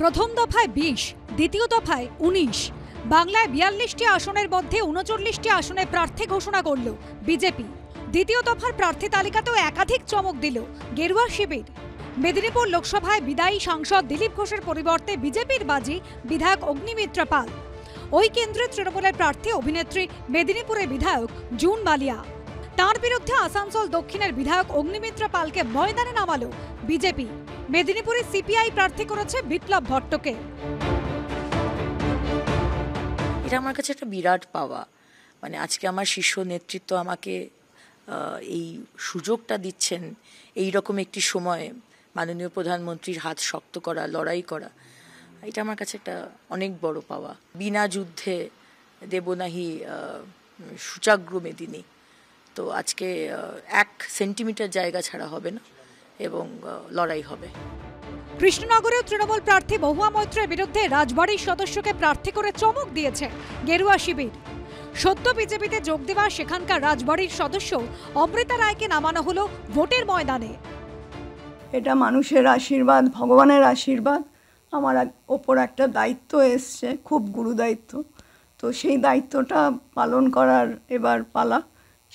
প্রথম দফায় ২০, দ্বিতীয় দফায় ১৯। বাংলায় ৪২টি আসনের মধ্যে ৩৯টি আসনে প্রার্থী ঘোষণা করল বিজেপি। দ্বিতীয় দফার প্রার্থী তালিকাতেও একাধিক চমক দিল গেরুয়া শিবির। মেদিনীপুর লোকসভায় বিদায়ী সাংসদ দিলীপ ঘোষের পরিবর্তে বিজেপির বাজি বিধায়ক অগ্নিমিত্রা পাল। ওই কেন্দ্রে তৃণমূলের প্রার্থী অভিনেত্রী মেদিনীপুরের বিধায়ক জুন বালিয়া। তার বিরুদ্ধে আসানসোল দক্ষিণের বিধায়ক অগ্নিমিত্রা পালকে ময়দানে নামালো বিজেপি। মেদিনীপুরে সিপিআই প্রার্থী করেছে বিপ্লব ভট্টকে। এটা আমার কাছে একটা বিরাট পাওয়া। মানে আজকে আমার শীর্ষ নেতৃত্ব আমাকে এই সুযোগটা দিচ্ছেন, এই রকম একটি সময়ে মাননীয় প্রধানমন্ত্রীর হাত শক্ত করা, লড়াই করা, এটা আমার কাছে একটা অনেক বড় পাওয়া। বিনা যুদ্ধে দেবনাহি সূচাগ্র মেদিনী। তো আজকে 1 সেন্টিমিটার জায়গা ছাড়া হবে না এবং লড়াই হবে। কৃষ্ণনগরেও তৃণমূল প্রার্থী বহুয়া মৈত্রের বিরুদ্ধে রাজবাড়ির সদস্যকে প্রার্থী করে চমক দিয়েছে গেরুয়া শিবির। সদ্য বিজেপিতে যোগ দেওয়া সেখানকার রাজবাড়ির সদস্য অমৃতা রায়কে নামানো হলো ভোটের ময়দানে। এটা মানুষের আশীর্বাদ, ভগবানের আশীর্বাদ। আমার ওপর একটা দায়িত্ব এসছে, খুব গুরু দায়িত্ব। তো সেই দায়িত্বটা পালন করার এবার পালা।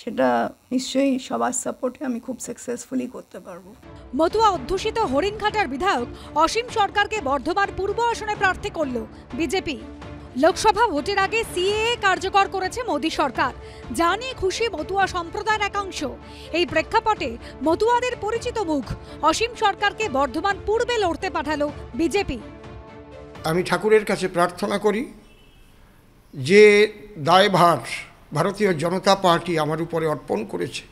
সেটা নিশ্চয়ই সবার সাপোর্টে আমি খুব সাকসেসফুলি করতে পারবো। মতুয়া অধ্যুষিত হরিণঘাটার বিধায়ক অসীম সরকারকে বর্ধমান পূর্ব আসনে প্রার্থী করল বিজেপি। লোকসভা ভোটের আগে সিএএ কার্যকর করেছে মোদী সরকার, যা নিয়ে খুশি মতুয়া সম্প্রদায়ের একাংশ। এই প্রেক্ষাপটে মতুয়াদের পরিচিত মুখ অসীম সরকারকে বর্ধমান পূর্বে লড়তে পাঠালো বিজেপি। আমি ঠাকুরের কাছে প্রার্থনা করি যে দায়ভার ভারতীয় জনতা পার্টি আমার উপরে অর্পণ করেছে,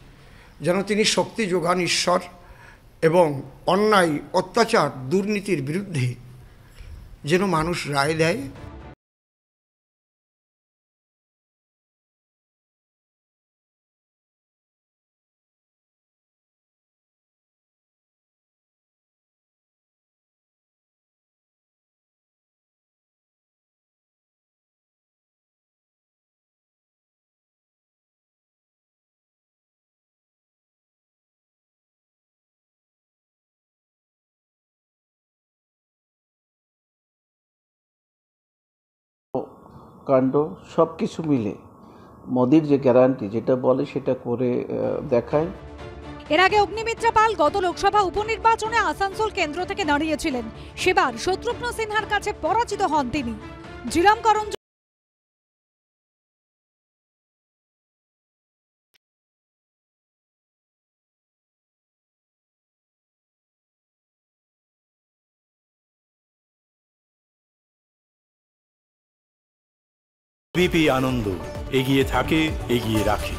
যেন তিনি শক্তি যোগান ঈশ্বর এবং অন্যায়, অত্যাচার, দুর্নীতির বিরুদ্ধে যেন মানুষ রায় দেয়। কাণ্ড সব কিছু মিলে মোদির যে গ্যারান্টি যেটা বলে সেটা করে দেখায়। এর আগে অগ্নিমিত্রা পাল গত লোকসভা উপনির্বাচনে আসানসোল কেন্দ্র থেকে দাঁড়িয়েছিলেন। সেবার শত্রুঘ্ন সিনহার কাছে পরাজিত হন তিনি। জিলামকরণ বিপি আনন্দ এগিয়ে থাকে, এগিয়ে রাখে।